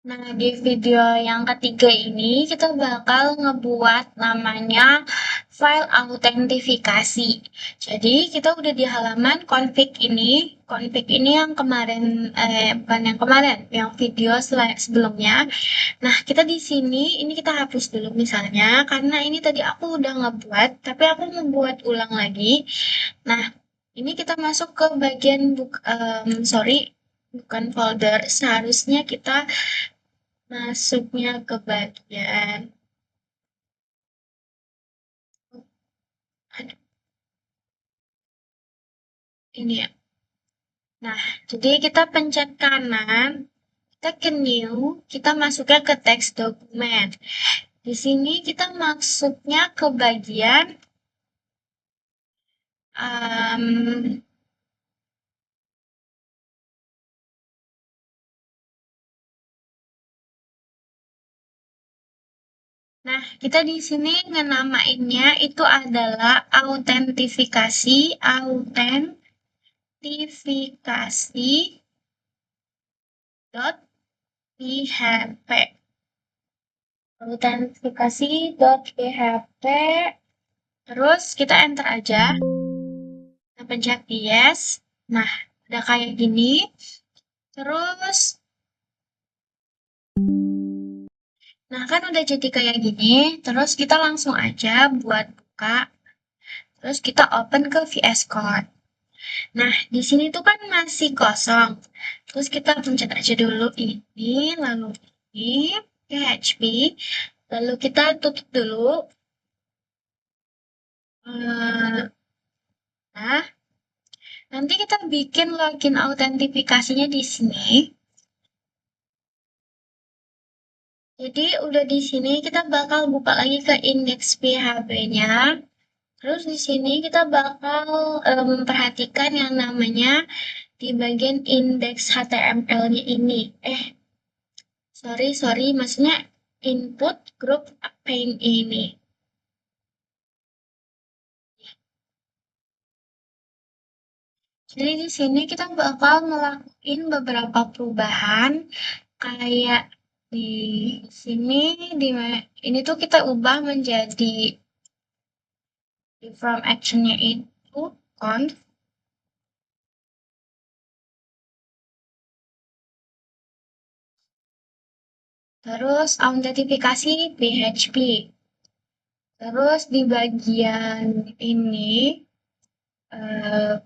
Nah, di video yang ketiga ini kita bakal ngebuat namanya file autentifikasi. Jadi, kita udah di halaman config ini. Config ini yang kemarin, bukan yang kemarin, yang video sebelumnya. Nah, kita di sini, ini kita hapus dulu misalnya, karena ini tadi aku udah ngebuat, tapi aku membuat ulang lagi. Nah, ini kita masuk ke bagian bukan folder. Seharusnya kita masuknya ke bagian aduh, ini ya. Nah, jadi kita pencet kanan, kita ke new, kita masuknya ke teks dokumen. Di sini kita masuknya ke bagian um, nah, kita di sini ngenamainnya itu adalah autentifikasi dot php. Autentifikasi dot php. Terus kita enter aja. Kita pencet yes. Nah, udah kayak gini. Terus, nah kan udah jadi kayak gini. Terus kita langsung aja buat buka. Terus kita open ke VS Code. Nah, di sini tuh kan masih kosong. Terus kita pencet aja dulu ini, lalu ini, PHP. Lalu kita tutup dulu. Nah, nanti kita bikin login autentifikasinya di sini. Jadi udah di sini kita bakal buka lagi ke indeks PHP-nya. Terus di sini kita bakal memperhatikan yang namanya di bagian indeks HTML-nya ini. Sorry, maksudnya input group paint ini. Jadi di sini kita bakal ngelakuin beberapa perubahan kayak di sini di ini tuh kita ubah menjadi di from action-nya itu conf. Terus autentifikasi PHP. Terus di bagian ini eh,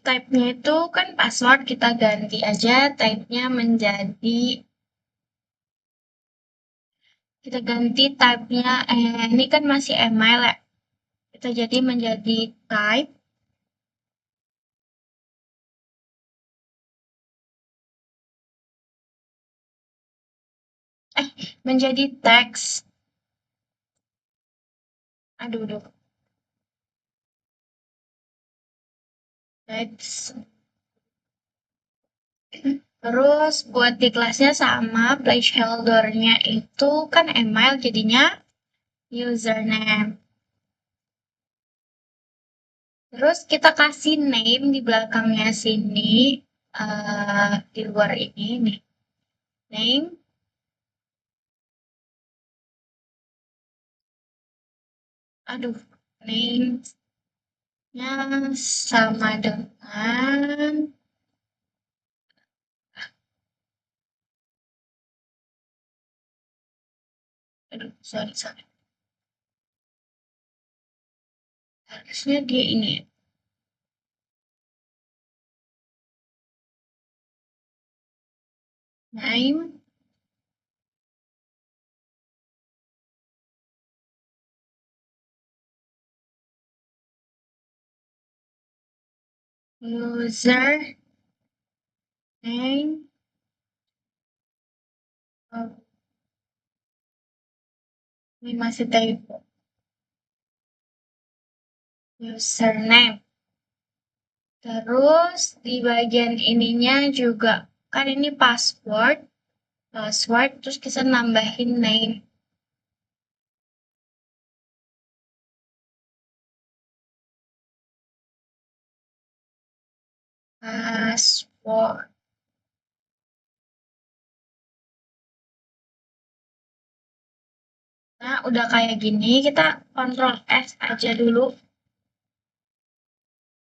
type-nya itu kan password kita ganti aja type-nya menjadi kita ganti type-nya ini kan masih email ya. Kita jadi menjadi type menjadi teks. Aduh. Teks. Terus buat di kelasnya sama, placeholder-nya itu kan email jadinya username. Terus kita kasih name di belakangnya sini, di luar ini nih. Name, aduh, name-nya sama dengan, aduh, sorry. Harusnya dia ini, name, user, name, oh, ini masih typo, username. Terus di bagian ininya juga, kan ini password, terus kita nambahin name. Password. udah kayak gini, kita Ctrl S aja dulu.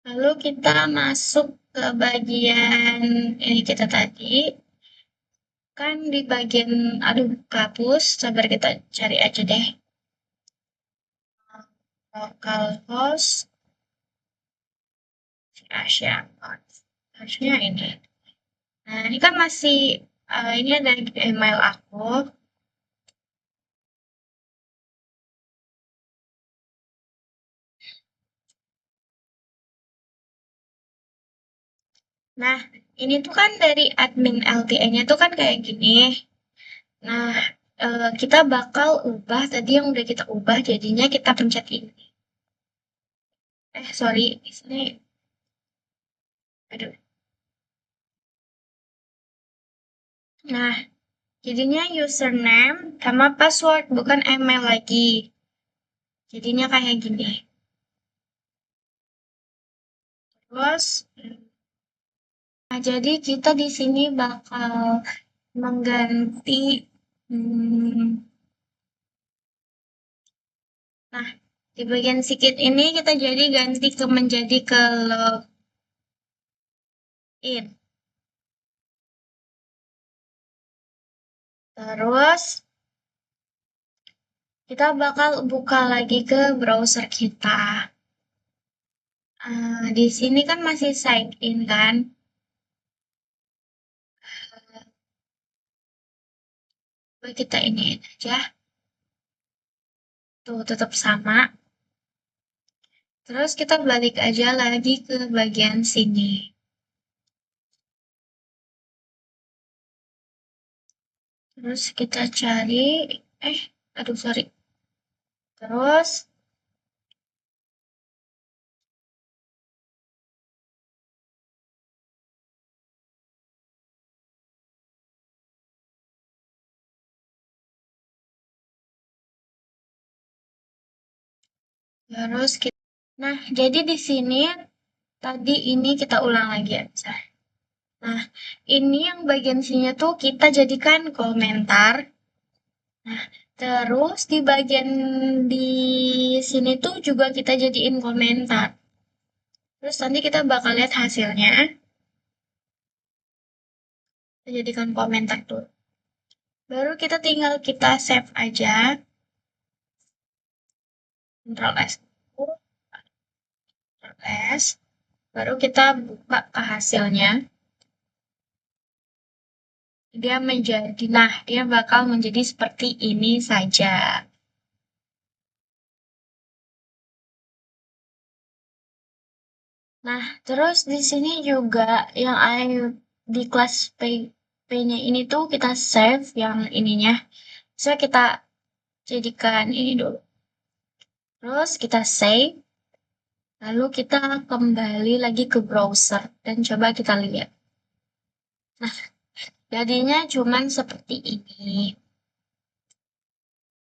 Lalu kita masuk ke bagian ini kita tadi. Kan di bagian, aduh, hapus, sabar kita cari aja deh. Localhost Asia. Harusnya ini. Nah, ini kan masih, ini ada email aku. Nah, ini tuh kan dari admin LTE-nya tuh kan kayak gini. Nah, kita bakal ubah tadi yang udah kita ubah, jadinya kita pencet ini. Sorry, di sini. Aduh. Nah, jadinya username sama password, bukan email lagi. Jadinya kayak gini. Terus, nah jadi kita di sini bakal mengganti, nah di bagian sikit ini kita jadi ganti ke menjadi ke login. Terus kita bakal buka lagi ke browser kita. Di sini kan masih sign in kan? Kita ini aja. Tuh tetap sama. Terus kita balik aja lagi ke bagian sini. Terus kita cari, aduh sorry. Terus kita, nah jadi di sini tadi ini kita ulang lagi ya. Nah, ini yang bagian sini tuh kita jadikan komentar. Nah, terus di bagian di sini tuh juga kita jadiin komentar. Terus nanti kita bakal lihat hasilnya. Kita jadikan komentar tuh. Baru kita tinggal kita save aja. Ctrl S. Ctrl S. Baru kita buka ke hasilnya. Dia bakal menjadi seperti ini saja. Nah, terus di sini juga yang di kelas P-nya ini tuh kita save yang ininya. Bisa kita jadikan ini dulu. Terus kita save. Lalu kita kembali lagi ke browser dan coba kita lihat. Nah, jadinya cuman seperti ini.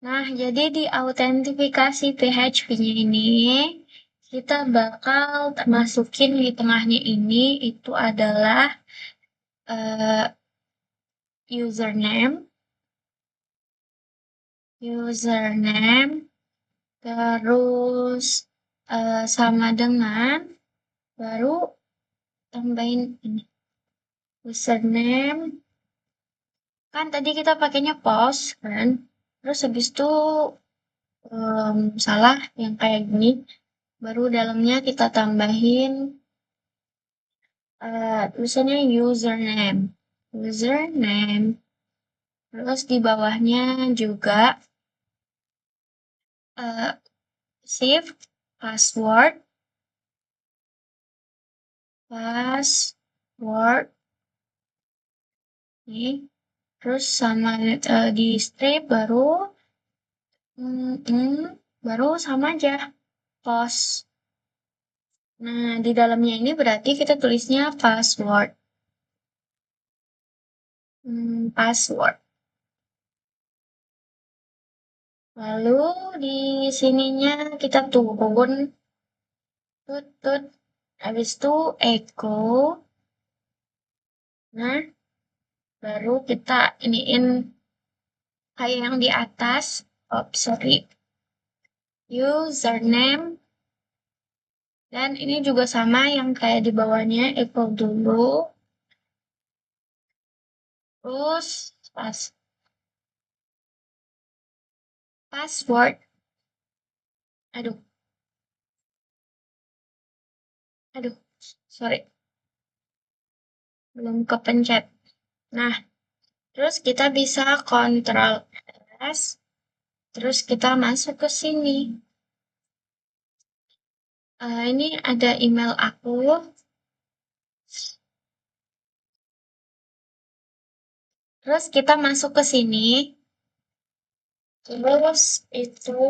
Nah, jadi di autentifikasi PHP-nya ini, kita bakal masukin di tengahnya ini, itu adalah username, terus sama dengan, baru tambahin ini, username, kan tadi kita pakainya post, kan, terus habis itu salah yang kayak gini, baru dalamnya kita tambahin tulisannya username, terus di bawahnya juga save password nih, terus sama di strip baru sama aja post. Nah, di dalamnya ini berarti kita tulisnya password. Password. Lalu di sininya kita turun, habis itu echo. Nah, baru kita iniin kayak yang di atas. sorry, username, dan ini juga sama yang kayak di bawahnya, equal dulu, terus password, aduh, sorry, belum kepencet. Nah, terus kita bisa Ctrl S, terus kita masuk ke sini. Ini ada email aku. Terus kita masuk ke sini. Terus itu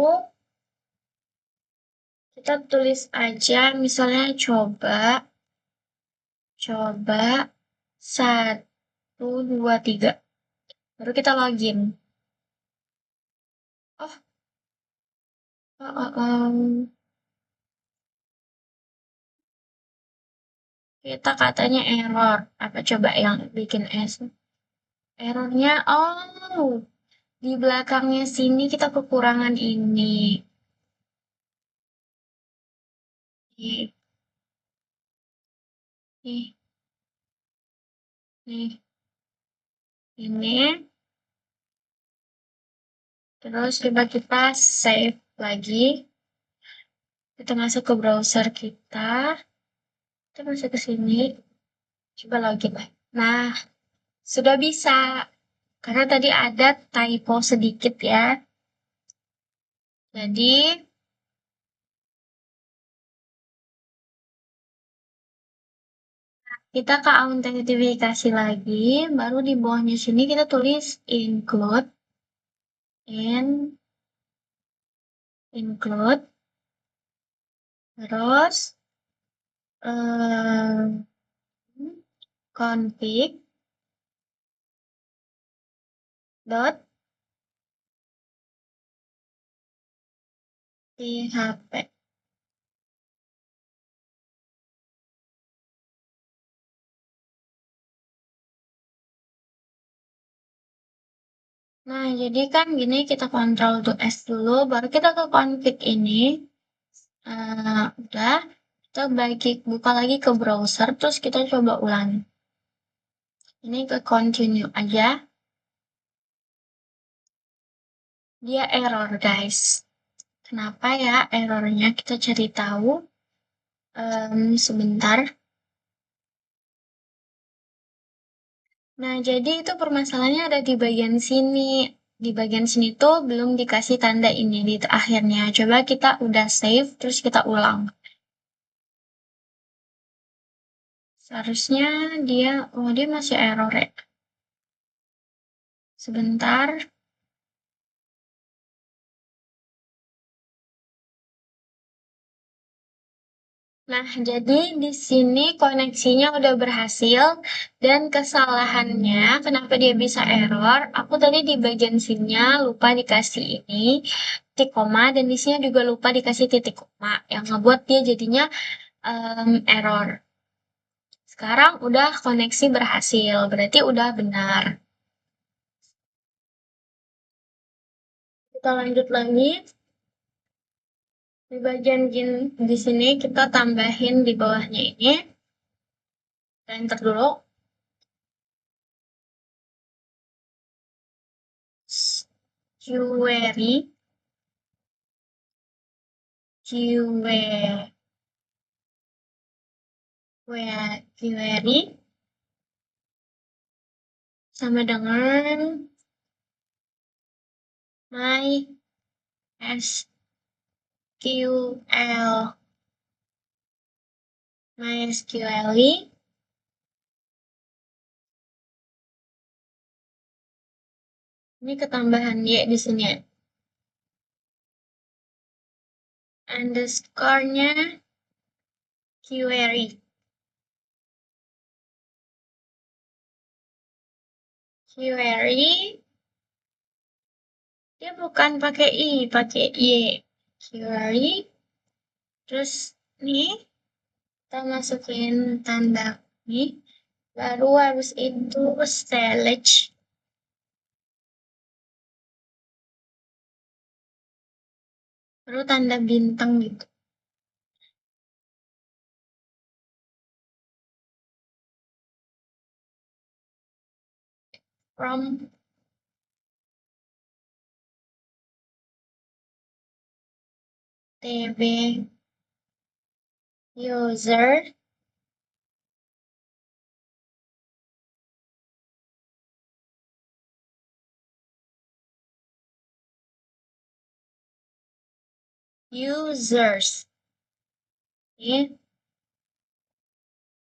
kita tulis aja misalnya coba 1, 2, 3. Baru kita login. Oh, kita katanya error. Apa coba yang bikin S? Errornya, di belakangnya sini kita kekurangan ini. Nih, nih, nih. Ini. Terus coba kita save lagi. Kita masuk ke browser kita. Kita masuk ke sini. Coba login. Nah, sudah bisa. Karena tadi ada typo sedikit ya. Jadi, kita ke autentifikasi lagi. Baru di bawahnya sini kita tulis include. Terus, config dot php. Nah, jadi kan gini kita Ctrl to S dulu, baru kita ke config ini. Udah, kita buka lagi ke browser, terus kita coba ulang. Ini ke continue aja. Dia error, guys. Kenapa ya errornya? Kita cari tahu. Sebentar. Nah, jadi itu permasalahannya ada di bagian sini. Di bagian sini tuh belum dikasih tanda ini di akhirnya. Coba kita udah save, terus kita ulang. Seharusnya dia masih error ya. Sebentar. Nah, jadi di sini koneksinya udah berhasil dan kesalahannya kenapa dia bisa error? Aku tadi di bagian sininya lupa dikasih ini titik koma dan di sini juga lupa dikasih titik koma yang ngebuat dia jadinya error. Sekarang udah koneksi berhasil, berarti udah benar. Kita lanjut lagi. Di bagian di sini kita tambahin di bawahnya ini. Enter dulu. Query sama dengan MySQL ini ketambahan Y di sini ya. Underscore-nya query. Dia bukan pakai I, pakai Y. Query. Terus nih kita masukin tanda nih. Baru habis itu select. baru tanda bintang gitu. From TB user users ini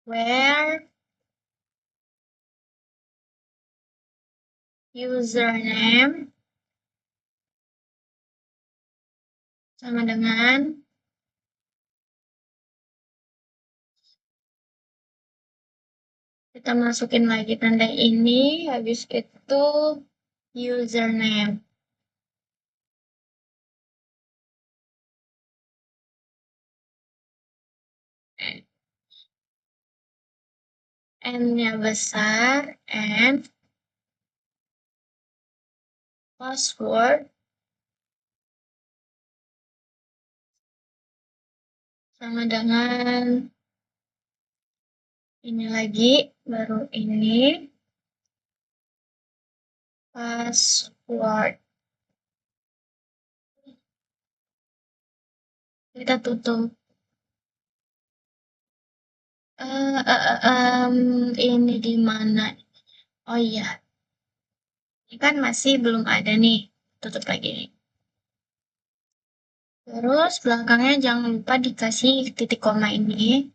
where username sama dengan kita masukin lagi tanda ini, habis itu username. N-nya besar, and password sama dengan ini lagi, baru ini password. Kita tutup. Ini di mana? Oh iya, ini kan masih belum ada nih. Tutup lagi nih. Terus belakangnya jangan lupa dikasih titik koma ini.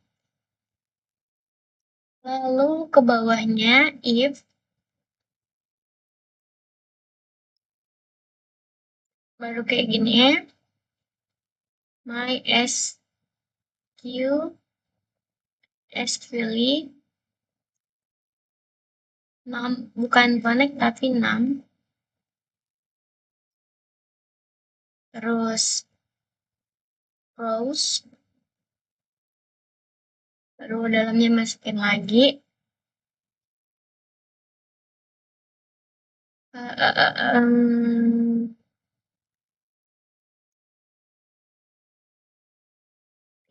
Lalu ke bawahnya if baru kayak gini ya. MySQL bukan connect tapi num. Terus rows baru dalamnya masukin lagi.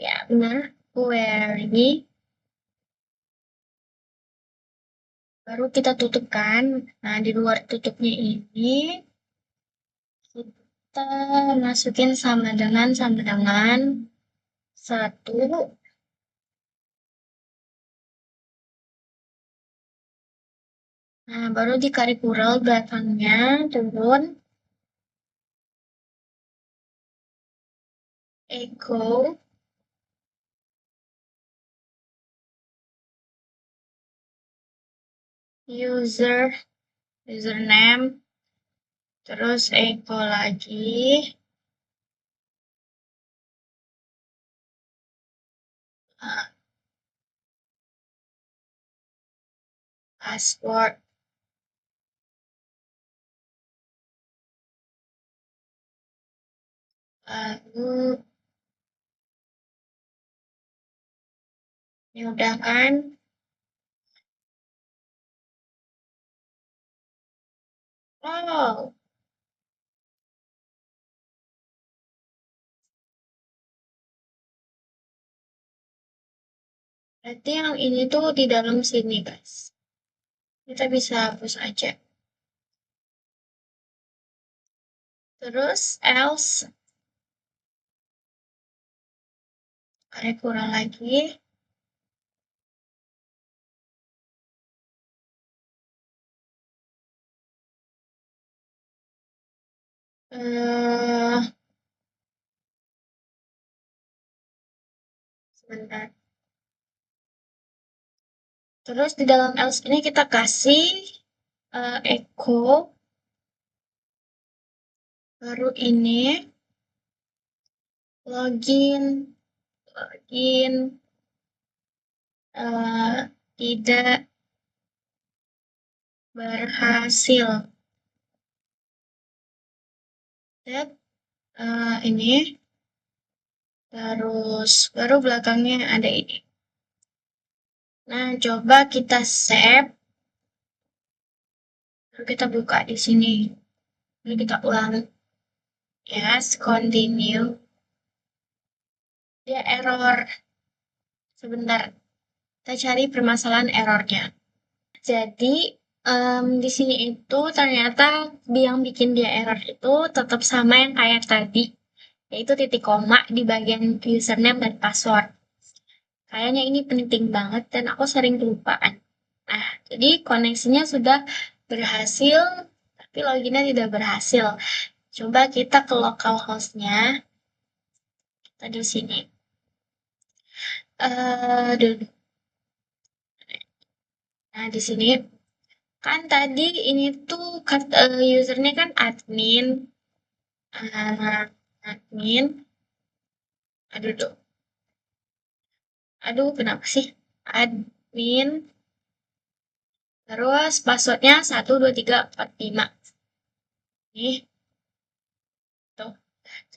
Ya benar, query baru kita tutupkan. Nah, di luar tutupnya ini kita masukin sama dengan satu. Nah, baru di curriculum belakangnya turun echo username, terus echo lagi password. Lalu ini udah kan? Oh, berarti yang ini tuh di dalam sini, guys. Kita bisa hapus aja. Terus else kurang lagi. Sebentar. Terus di dalam else ini kita kasih echo baru ini login tidak berhasil. Lihat ini terus baru belakangnya ada ini. Nah, coba kita save. Lalu kita buka di sini. Lalu kita ulang. Yes, continue. Dia error. Sebentar, kita cari permasalahan errornya. Jadi, di sini itu ternyata yang bikin dia error itu tetap sama yang kayak tadi, yaitu titik koma di bagian username dan password. Kayaknya ini penting banget dan aku sering kelupaan. Nah, jadi koneksinya sudah berhasil, tapi loginnya tidak berhasil. Coba kita ke localhost-nya. Kita di sini. Dulu. Nah, di sini kan tadi ini tuh usernya kan admin. Admin. Aduh, aduh, kenapa sih? Admin. Terus passwordnya 12345. Nih, tuh.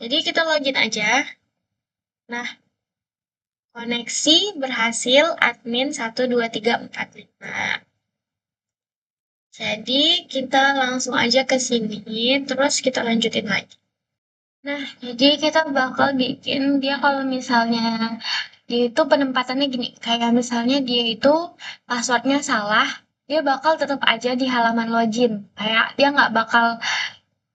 Jadi kita login aja. Nah, koneksi berhasil admin 12345. Jadi kita langsung aja ke sini, terus kita lanjutin lagi. Nah, jadi kita bakal bikin dia kalau misalnya dia itu penempatannya gini, kayak misalnya dia itu passwordnya salah, dia bakal tetap aja di halaman login, kayak dia nggak bakal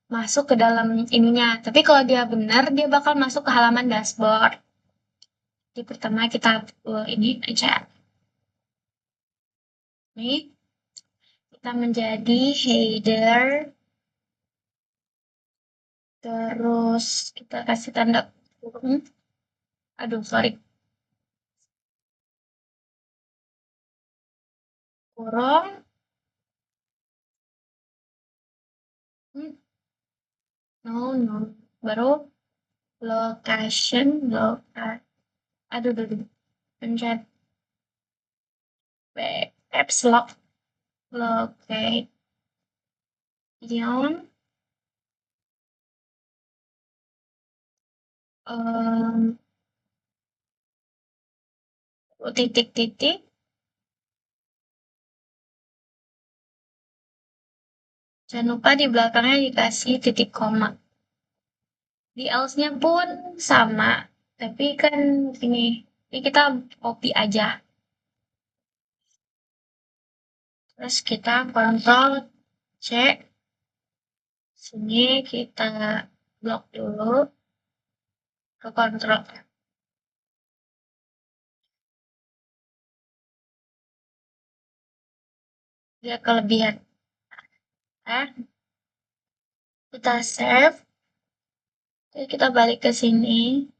masuk ke dalam ininya. Tapi kalau dia benar, dia bakal masuk ke halaman dashboard. Jadi pertama kita ini aja. Nih, kita menjadi header, terus kita kasih tanda kurung. Aduh, sorry. Kurung. No, no. Baru location, aduh, aduh, pencet caps lock, location, um, titik-titik, jangan lupa di belakangnya dikasih titik koma. Di else-nya pun sama, tapi kan ini kita copy aja. Terus kita kontrol C, sini kita blok dulu, ke kontrol. Dia kelebihan. Nah, kita save. Jadi kita balik ke sini.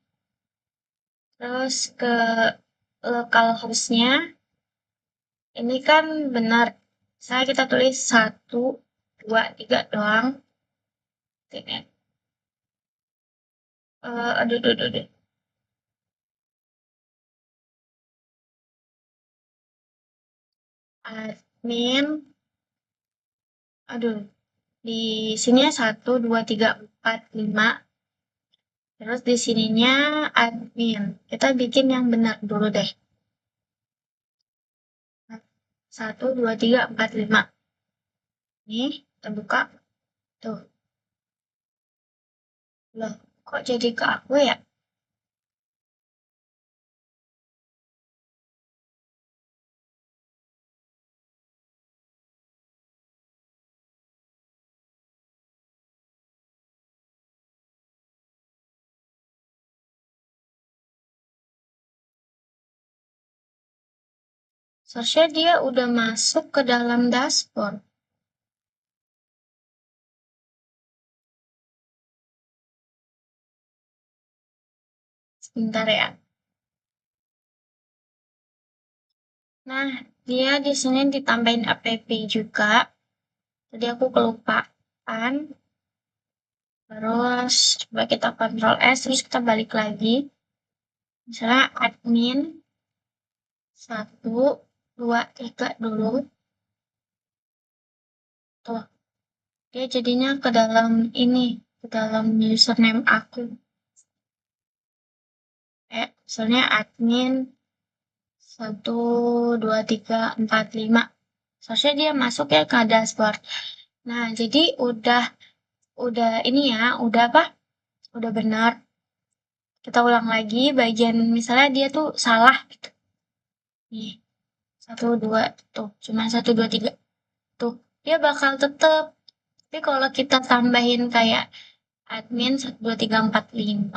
Terus ke localhost-nya. Ini kan benar. Saya kita tulis 1, 2, 3 doang. Ini. Aduh. Admin. Aduh. Di sini 1, 2, 3, 4, 5. Terus di sininya admin. Kita bikin yang benar dulu deh. 1, 2, 3, 4, 5. Nih, kita buka. Tuh. Loh, kok jadi ke aku ya? Seharusnya dia udah masuk ke dalam dashboard. Sebentar ya. Nah, dia di sini ditambahin app juga. Tadi aku kelupaan. Terus coba kita Ctrl S, terus kita balik lagi. Misalnya admin 1, 2, 3 dulu. Tuh, dia jadinya ke dalam ini, ke dalam username aku. Misalnya admin 1, 2, 3, 4, 5. Seharusnya dia masuk ya ke dashboard. Nah, jadi udah ini ya, udah apa? udah benar. Kita ulang lagi bagian misalnya dia tuh salah gitu. Nih, 1, 2, tuh, cuma 1, 2, 3. Tuh, dia bakal tetep. Tapi kalau kita tambahin kayak admin 1, 2, 3, 4, 5,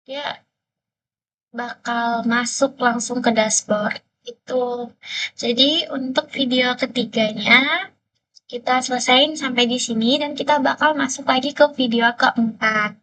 dia bakal masuk langsung ke dashboard. Itu. Jadi untuk video ketiganya kita selesaiin sampai di sini dan kita bakal masuk lagi ke video keempat.